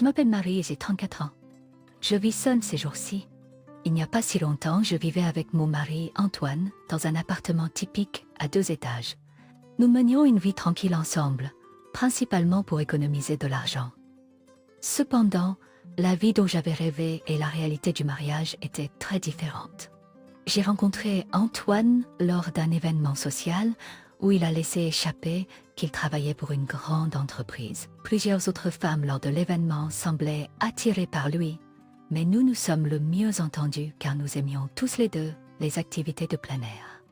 Je m'appelle Marie et j'ai 34 ans. Je vis seule ces jours-ci. Il n'y a pas si longtemps, je vivais avec mon mari Antoine dans un appartement typique à 2 étages. Nous menions une vie tranquille ensemble, principalement pour économiser de l'argent. Cependant, la vie dont j'avais rêvé et la réalité du mariage étaient très différentes. J'ai rencontré Antoine lors d'un événement social où il a laissé échapper qu'il travaillait pour une grande entreprise. Plusieurs autres femmes lors de l'événement semblaient attirées par lui, mais nous nous sommes le mieux entendus car nous aimions tous les deux les activités de plein air.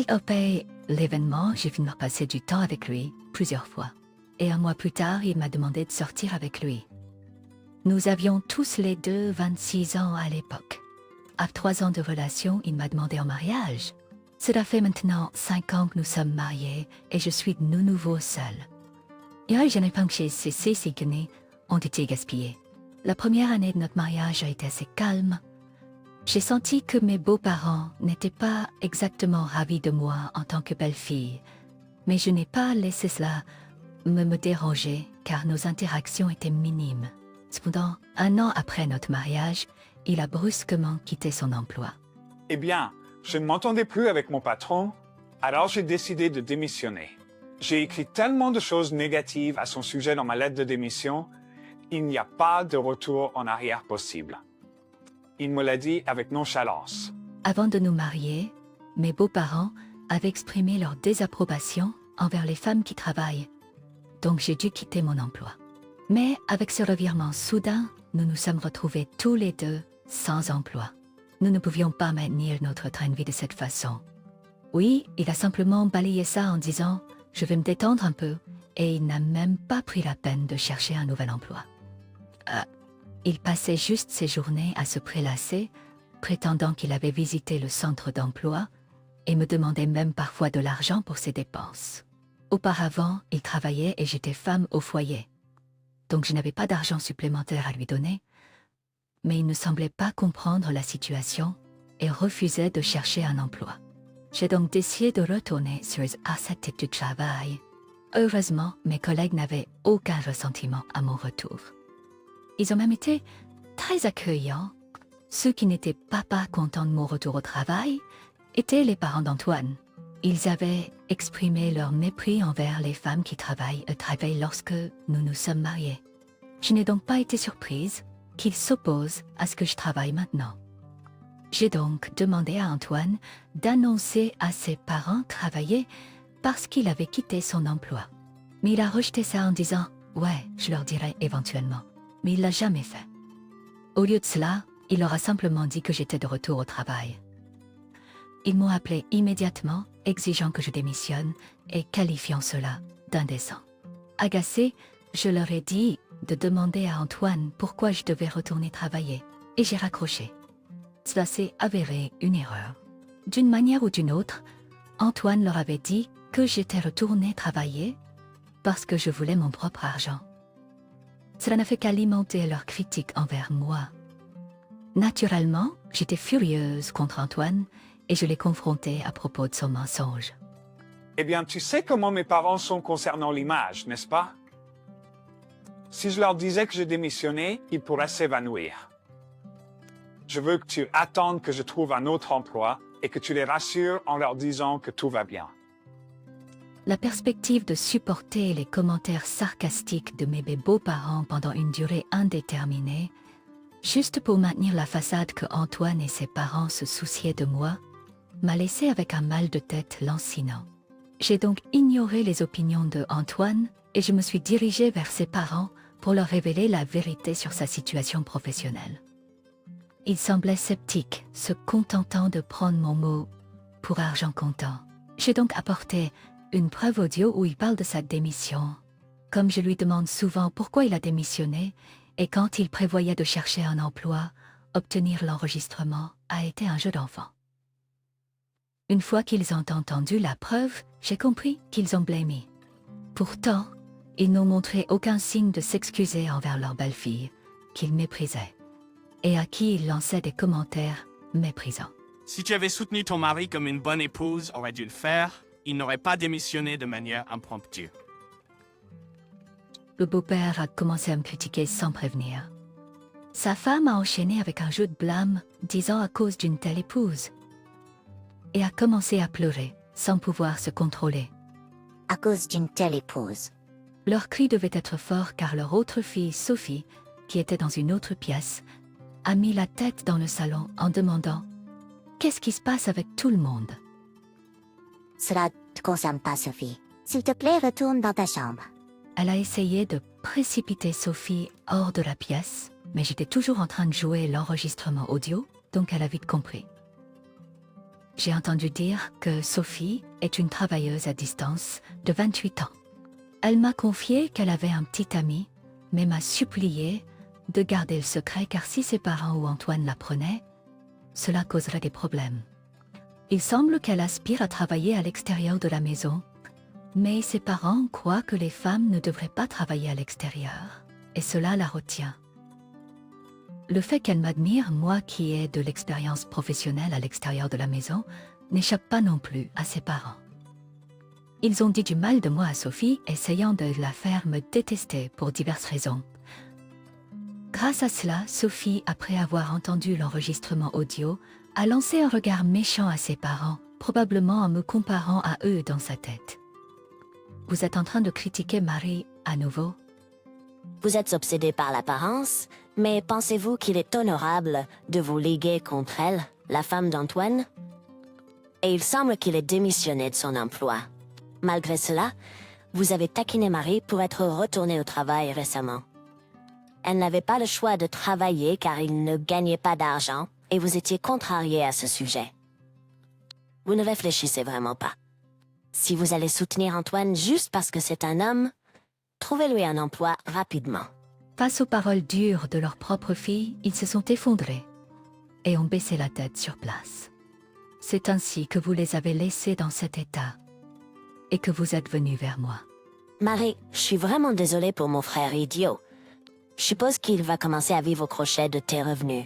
Après l'événement, j'ai fini par passer du temps avec lui plusieurs fois. Et un mois plus tard, il m'a demandé de sortir avec lui. Nous avions tous les deux 26 ans à l'époque. Après 3 ans de relation, il m'a demandé en mariage. Cela fait maintenant 5 ans que nous sommes mariés et je suis de nouveau seule. Et les années que j'ai cessé ces années ont été gaspillées. La première année de notre mariage a été assez calme. J'ai senti que mes beaux-parents n'étaient pas exactement ravis de moi en tant que belle-fille, mais je n'ai pas laissé cela me déranger car nos interactions étaient minimes. Cependant, 1 an après notre mariage, il a brusquement quitté son emploi. Eh bien, je ne m'entendais plus avec mon patron, alors j'ai décidé de démissionner. J'ai écrit tellement de choses négatives à son sujet dans ma lettre de démission, il n'y a pas de retour en arrière possible. Il me l'a dit avec nonchalance. Avant de nous marier, mes beaux-parents avaient exprimé leur désapprobation envers les femmes qui travaillent, donc j'ai dû quitter mon emploi. Mais avec ce revirement soudain, nous nous sommes retrouvés tous les deux sans emploi. Nous ne pouvions pas maintenir notre train de vie de cette façon. Oui, il a simplement balayé ça en disant « je vais me détendre un peu » et il n'a même pas pris la peine de chercher un nouvel emploi. Il passait juste ses journées à se prélasser, prétendant qu'il avait visité le centre d'emploi et me demandait même parfois de l'argent pour ses dépenses. Auparavant, il travaillait et j'étais femme au foyer. Donc je n'avais pas d'argent supplémentaire à lui donner, mais il ne semblait pas comprendre la situation et refusait de chercher un emploi. J'ai donc décidé de retourner à cette type de travail. Heureusement, mes collègues n'avaient aucun ressentiment à mon retour. Ils ont même été très accueillants. Ceux qui n'étaient pas contents de mon retour au travail étaient les parents d'Antoine. Ils avaient exprimé leur mépris envers les femmes qui travaillent lorsque nous nous sommes mariés. Je n'ai donc pas été surprise qu'ils s'opposent à ce que je travaille maintenant. J'ai donc demandé à Antoine d'annoncer à ses parents travailler parce qu'il avait quitté son emploi. Mais il a rejeté ça en disant « ouais, je leur dirai éventuellement ». Mais il l'a jamais fait. Au lieu de cela, il leur a simplement dit que j'étais de retour au travail. Ils m'ont appelé immédiatement, exigeant que je démissionne et qualifiant cela d'indécent. Agacé, je leur ai dit de demander à Antoine pourquoi je devais retourner travailler, et j'ai raccroché. Cela s'est avéré une erreur. D'une manière ou d'une autre, Antoine leur avait dit que j'étais retourné travailler parce que je voulais mon propre argent. Cela n'a fait qu'alimenter leurs critiques envers moi. Naturellement, j'étais furieuse contre Antoine et je l'ai confronté à propos de son mensonge. Eh bien, tu sais comment mes parents sont concernant l'image, n'est-ce pas? Si je leur disais que je démissionnais, ils pourraient s'évanouir. Je veux que tu attendes que je trouve un autre emploi et que tu les rassures en leur disant que tout va bien. La perspective de supporter les commentaires sarcastiques de mes beaux-parents pendant une durée indéterminée, juste pour maintenir la façade que Antoine et ses parents se souciaient de moi, m'a laissé avec un mal de tête lancinant. J'ai donc ignoré les opinions de Antoine et je me suis dirigée vers ses parents pour leur révéler la vérité sur sa situation professionnelle. Ils semblaient sceptiques, se contentant de prendre mon mot pour argent comptant. J'ai donc apporté une preuve audio où il parle de sa démission. Comme je lui demande souvent pourquoi il a démissionné et quand il prévoyait de chercher un emploi, obtenir l'enregistrement a été un jeu d'enfant. Une fois qu'ils ont entendu la preuve, j'ai compris qu'ils ont blâmé. Pourtant, ils n'ont montré aucun signe de s'excuser envers leur belle-fille, qu'ils méprisaient, et à qui ils lançaient des commentaires méprisants. Si tu avais soutenu ton mari comme une bonne épouse aurait dû le faire, il n'aurait pas démissionné de manière impromptue. Le beau-père a commencé à me critiquer sans prévenir. Sa femme a enchaîné avec un jeu de blâme, disant à cause d'une telle épouse. Et a commencé à pleurer, sans pouvoir se contrôler. À cause d'une telle épouse. Leur cri devait être fort car leur autre fille, Sophie, qui était dans une autre pièce, a mis la tête dans le salon en demandant « Qu'est-ce qui se passe avec tout le monde ?» Cela ne te concerne pas, Sophie. S'il te plaît, retourne dans ta chambre. Elle a essayé de précipiter Sophie hors de la pièce, mais j'étais toujours en train de jouer l'enregistrement audio, donc elle a vite compris. J'ai entendu dire que Sophie est une travailleuse à distance de 28 ans. Elle m'a confié qu'elle avait un petit ami, mais m'a supplié de garder le secret car si ses parents ou Antoine l'apprenaient, cela causerait des problèmes. Il semble qu'elle aspire à travailler à l'extérieur de la maison, mais ses parents croient que les femmes ne devraient pas travailler à l'extérieur, et cela la retient. Le fait qu'elle m'admire, moi qui ai de l'expérience professionnelle à l'extérieur de la maison, n'échappe pas non plus à ses parents. Ils ont dit du mal de moi à Sophie, essayant de la faire me détester pour diverses raisons. Grâce à cela, Sophie, après avoir entendu l'enregistrement audio, a lancé un regard méchant à ses parents, probablement en me comparant à eux dans sa tête. Vous êtes en train de critiquer Marie à nouveau? Vous êtes obsédé par l'apparence, mais pensez-vous qu'il est honorable de vous liguer contre elle, la femme d'Antoine? Et il semble qu'il ait démissionné de son emploi. Malgré cela, vous avez taquiné Marie pour être retournée au travail récemment. Elle n'avait pas le choix de travailler car il ne gagnait pas d'argent et vous étiez contrarié à ce sujet. Vous ne réfléchissez vraiment pas. Si vous allez soutenir Antoine juste parce que c'est un homme, trouvez-lui un emploi rapidement. Face aux paroles dures de leur propre fille, ils se sont effondrés et ont baissé la tête sur place. C'est ainsi que vous les avez laissés dans cet état et que vous êtes venus vers moi. Marie, je suis vraiment désolée pour mon frère idiot. Je suppose qu'il va commencer à vivre au crochet de tes revenus.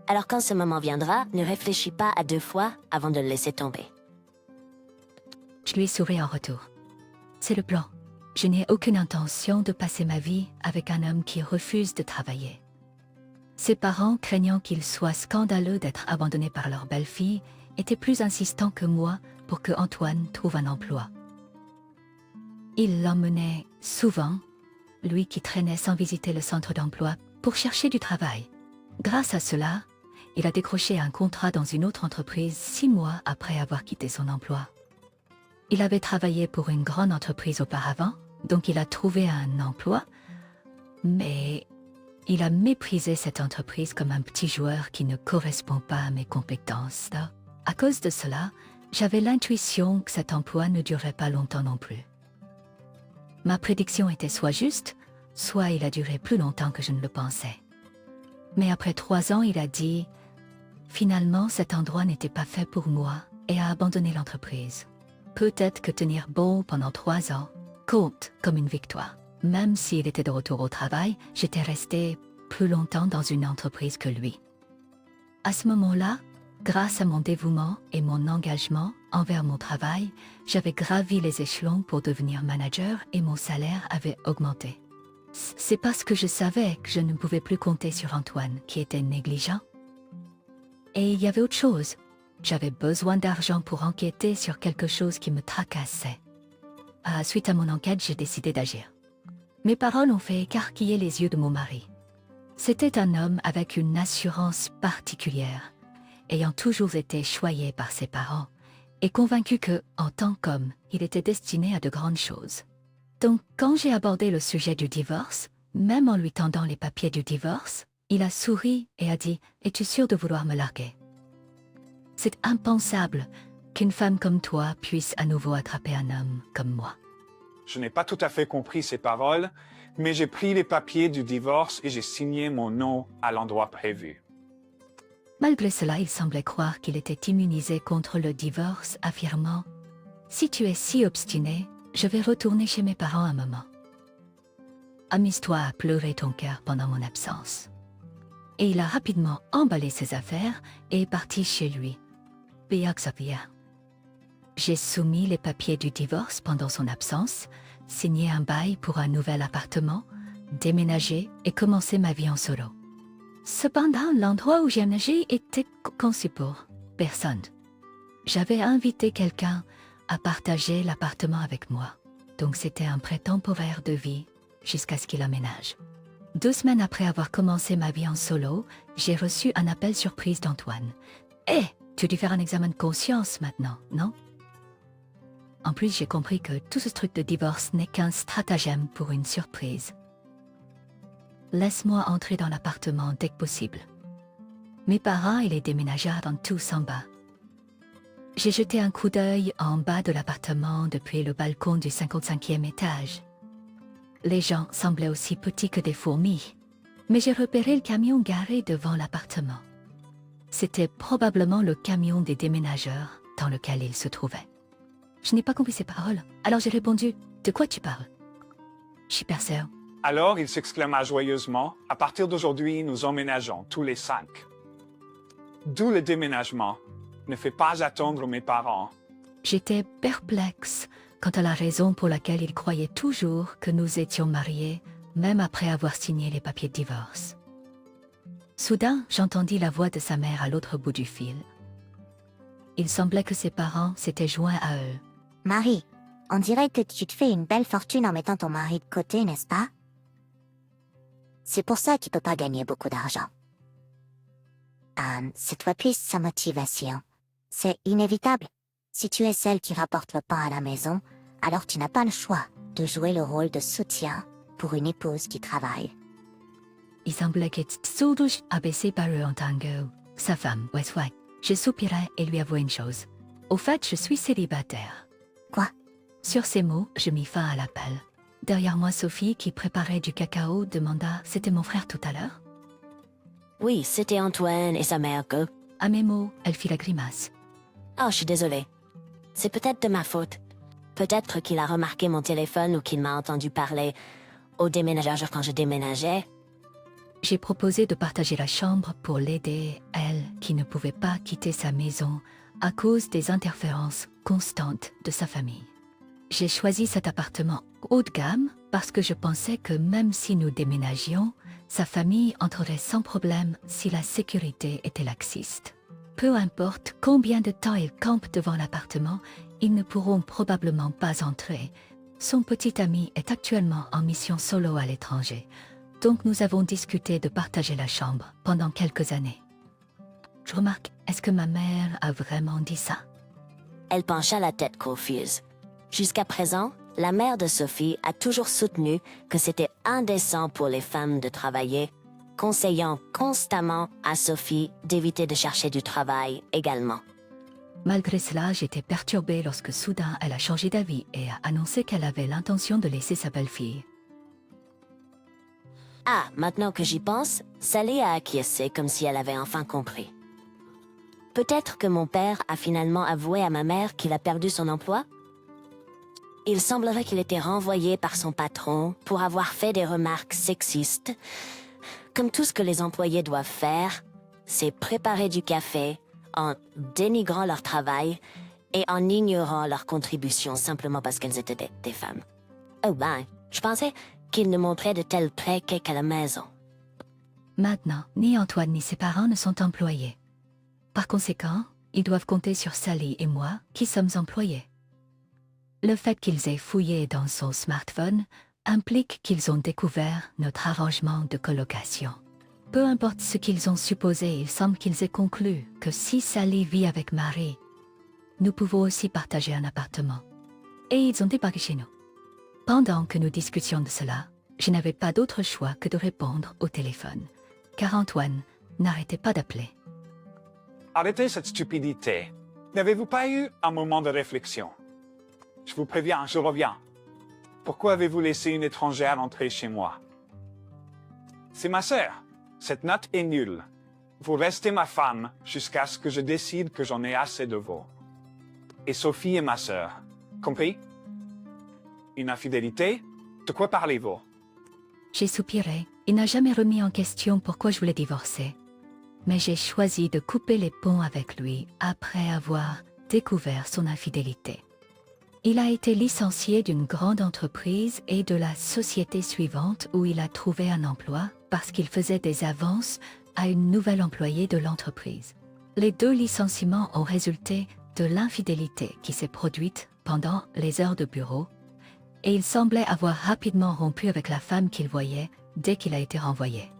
Alors quand ce moment viendra, ne réfléchis pas à 2 fois avant de le laisser tomber. Je lui ai souri en retour. C'est le plan. Je n'ai aucune intention de passer ma vie avec un homme qui refuse de travailler. Ses parents, craignant qu'il soit scandaleux d'être abandonné par leur belle-fille, étaient plus insistants que moi pour que Antoine trouve un emploi. Il l'emmenait souvent, lui qui traînait sans visiter le centre d'emploi, pour chercher du travail. Grâce à cela, il a décroché un contrat dans une autre entreprise 6 mois après avoir quitté son emploi. Il avait travaillé pour une grande entreprise auparavant, donc il a trouvé un emploi, mais il a méprisé cette entreprise comme un petit joueur qui ne correspond pas à mes compétences. À cause de cela, j'avais l'intuition que cet emploi ne durerait pas longtemps non plus. Ma prédiction était soit juste, soit il a duré plus longtemps que je ne le pensais. Mais après 3 ans, il a dit « Finalement, cet endroit n'était pas fait pour moi » et a abandonné l'entreprise. Peut-être que tenir bon pendant 3 ans compte comme une victoire. Même s'il était de retour au travail, j'étais restée plus longtemps dans une entreprise que lui. À ce moment-là, grâce à mon dévouement et mon engagement envers mon travail, j'avais gravi les échelons pour devenir manager et mon salaire avait augmenté. C'est parce que je savais que je ne pouvais plus compter sur Antoine, qui était négligent. Et il y avait autre chose. J'avais besoin d'argent pour enquêter sur quelque chose qui me tracassait. Suite à mon enquête, j'ai décidé d'agir. Mes paroles ont fait écarquiller les yeux de mon mari. C'était un homme avec une assurance particulière, ayant toujours été choyé par ses parents, et convaincu que, en tant qu'homme, il était destiné à de grandes choses. Donc, quand j'ai abordé le sujet du divorce, même en lui tendant les papiers du divorce, il a souri et a dit « Es-tu sûre de vouloir me larguer ?» C'est impensable qu'une femme comme toi puisse à nouveau attraper un homme comme moi. Je n'ai pas tout à fait compris ces paroles, mais j'ai pris les papiers du divorce et j'ai signé mon nom à l'endroit prévu. Malgré cela, il semblait croire qu'il était immunisé contre le divorce, affirmant « Si tu es si obstiné, je vais retourner chez mes parents un moment. Amuse-toi à pleurer ton cœur pendant mon absence. » Et il a rapidement emballé ses affaires et est parti chez lui. J'ai soumis les papiers du divorce pendant son absence, signer un bail pour un nouvel appartement, déménager et commencer ma vie en solo. Cependant, l'endroit où j'ai aménagé était conçu pour personne. J'avais invité quelqu'un à partager l'appartement avec moi, donc c'était un prêt temporaire de vie jusqu'à ce qu'il aménage. 2 semaines après avoir commencé ma vie en solo, j'ai reçu un appel surprise d'Antoine. « Hé, tu as dû faire un examen de conscience maintenant, non ?» En plus, j'ai compris que tout ce truc de divorce n'est qu'un stratagème pour une surprise. Laisse-moi entrer dans l'appartement dès que possible. Mes parents et les déménageurs sont tous en bas. J'ai jeté un coup d'œil en bas de l'appartement depuis le balcon du 55e étage. Les gens semblaient aussi petits que des fourmis, mais j'ai repéré le camion garé devant l'appartement. C'était probablement le camion des déménageurs dans lequel il se trouvait. Je n'ai pas compris ses paroles, alors j'ai répondu « De quoi tu parles ?» Je suis percée. Alors il s'exclama joyeusement, « À partir d'aujourd'hui, nous emménageons tous les 5. » D'où le déménagement. Ne fais pas attendre mes parents. J'étais perplexe quant à la raison pour laquelle il croyait toujours que nous étions mariés, même après avoir signé les papiers de divorce. Soudain, j'entendis la voix de sa mère à l'autre bout du fil. Il semblait que ses parents s'étaient joints à eux. Marie, on dirait que tu te fais une belle fortune en mettant ton mari de côté, n'est-ce pas? C'est pour ça qu'il peut pas gagner beaucoup d'argent. C'est toi plus sa motivation. C'est inévitable. Si tu es celle qui rapporte le pain à la maison, alors tu n'as pas le choix de jouer le rôle de soutien pour une épouse qui travaille. Il semblait qu'être soudouche abaissé par eux en tango. Sa femme, Westway. Je soupirai et lui avouai une chose. Au fait, je suis célibataire. Quoi? Sur ces mots, je mis fin à l'appel. Derrière moi, Sophie, qui préparait du cacao, demanda « C'était mon frère tout à l'heure ?» Oui, c'était Antoine et sa mère que... À mes mots, elle fit la grimace. Oh, je suis désolée. C'est peut-être de ma faute. Peut-être qu'il a remarqué mon téléphone ou qu'il m'a entendu parler au déménageur quand je déménageais. J'ai proposé de partager la chambre pour l'aider, elle, qui ne pouvait pas quitter sa maison à cause des interférences constantes de sa famille. J'ai choisi cet appartement haut de gamme parce que je pensais que même si nous déménagions, sa famille entrerait sans problème si la sécurité était laxiste. Peu importe combien de temps ils campent devant l'appartement, ils ne pourront probablement pas entrer. Son petit ami est actuellement en mission solo à l'étranger, donc nous avons discuté de partager la chambre pendant quelques années. Je remarque, est-ce que ma mère a vraiment dit ça? Elle pencha la tête confuse. Jusqu'à présent, la mère de Sophie a toujours soutenu que c'était indécent pour les femmes de travailler, conseillant constamment à Sophie d'éviter de chercher du travail également. Malgré cela, j'étais perturbée lorsque soudain elle a changé d'avis et a annoncé qu'elle avait l'intention de laisser sa belle-fille. Ah, maintenant que j'y pense, Sally a acquiescé comme si elle avait enfin compris. Peut-être que mon père a finalement avoué à ma mère qu'il a perdu son emploi? Il semblerait qu'il était renvoyé par son patron pour avoir fait des remarques sexistes. Comme tout ce que les employés doivent faire, c'est préparer du café en dénigrant leur travail et en ignorant leurs contributions simplement parce qu'elles étaient des femmes. Oh ben, je pensais qu'il ne montrait de tels traits qu'à la maison. Maintenant, ni Antoine ni ses parents ne sont employés. Par conséquent, ils doivent compter sur Sally et moi qui sommes employés. Le fait qu'ils aient fouillé dans son smartphone implique qu'ils ont découvert notre arrangement de colocation. Peu importe ce qu'ils ont supposé, il semble qu'ils aient conclu que si Sally vit avec Marie, nous pouvons aussi partager un appartement. Et ils ont débarqué chez nous. Pendant que nous discutions de cela, je n'avais pas d'autre choix que de répondre au téléphone, car Antoine n'arrêtait pas d'appeler. Arrêtez cette stupidité. N'avez-vous pas eu un moment de réflexion? Je vous préviens, je reviens. Pourquoi avez-vous laissé une étrangère entrer chez moi? C'est ma sœur. Cette note est nulle. Vous restez ma femme jusqu'à ce que je décide que j'en ai assez de vous. Et Sophie est ma sœur. Compris? Une infidélité? De quoi parlez-vous? J'ai soupiré. Il n'a jamais remis en question pourquoi je voulais divorcer. Mais j'ai choisi de couper les ponts avec lui après avoir découvert son infidélité. Il a été licencié d'une grande entreprise et de la société suivante où il a trouvé un emploi parce qu'il faisait des avances à une nouvelle employée de l'entreprise. Les 2 licenciements ont résulté de l'infidélité qui s'est produite pendant les heures de bureau et il semblait avoir rapidement rompu avec la femme qu'il voyait dès qu'il a été renvoyé.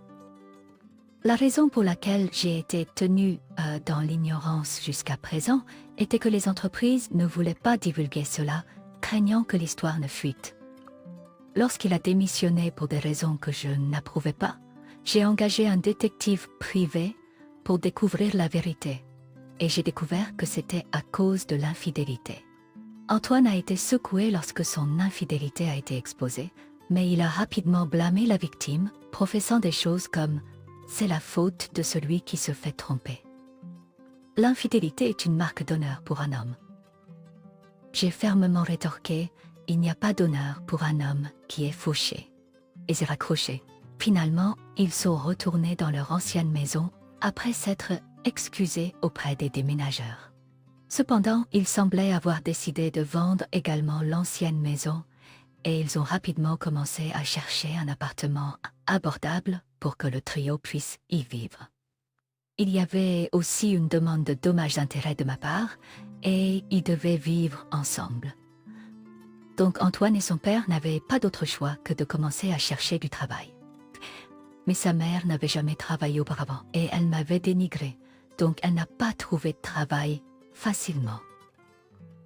La raison pour laquelle j'ai été tenue dans l'ignorance jusqu'à présent était que les entreprises ne voulaient pas divulguer cela, craignant que l'histoire ne fuite. Lorsqu'il a démissionné pour des raisons que je n'approuvais pas, j'ai engagé un détective privé pour découvrir la vérité. Et j'ai découvert que c'était à cause de l'infidélité. Antoine a été secoué lorsque son infidélité a été exposée, mais il a rapidement blâmé la victime, professant des choses comme « c'est la faute de celui qui se fait tromper ». L'infidélité est une marque d'honneur pour un homme. J'ai fermement rétorqué « il n'y a pas d'honneur pour un homme qui est fauché ». Et j'ai raccroché. Finalement, ils sont retournés dans leur ancienne maison après s'être excusés auprès des déménageurs. Cependant, ils semblaient avoir décidé de vendre également l'ancienne maison et ils ont rapidement commencé à chercher un appartement abordable pour que le trio puisse y vivre. Il y avait aussi une demande de dommages-intérêts de ma part et ils devaient vivre ensemble. Donc Antoine et son père n'avaient pas d'autre choix que de commencer à chercher du travail. Mais sa mère n'avait jamais travaillé auparavant et elle m'avait dénigré, donc elle n'a pas trouvé de travail facilement.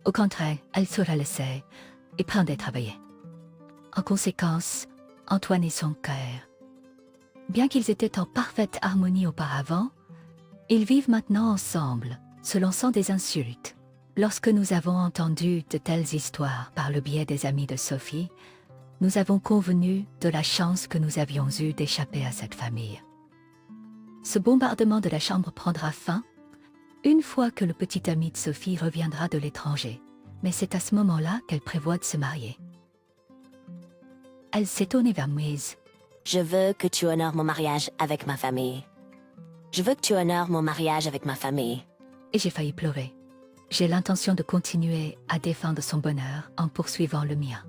Au contraire, elle se laissait et prendait travailler. En conséquence, Antoine et son cœur. Bien qu'ils étaient en parfaite harmonie auparavant, ils vivent maintenant ensemble, se lançant des insultes. Lorsque nous avons entendu de telles histoires par le biais des amis de Sophie, nous avons convenu de la chance que nous avions eue d'échapper à cette famille. Ce bombardement de la chambre prendra fin une fois que le petit ami de Sophie reviendra de l'étranger, mais c'est à ce moment-là qu'elle prévoit de se marier. Elle s'est tournée vers Moïse. Je veux que tu honores mon mariage avec ma famille. Je veux que tu honores mon mariage avec ma famille. Et j'ai failli pleurer. J'ai l'intention de continuer à défendre son bonheur en poursuivant le mien.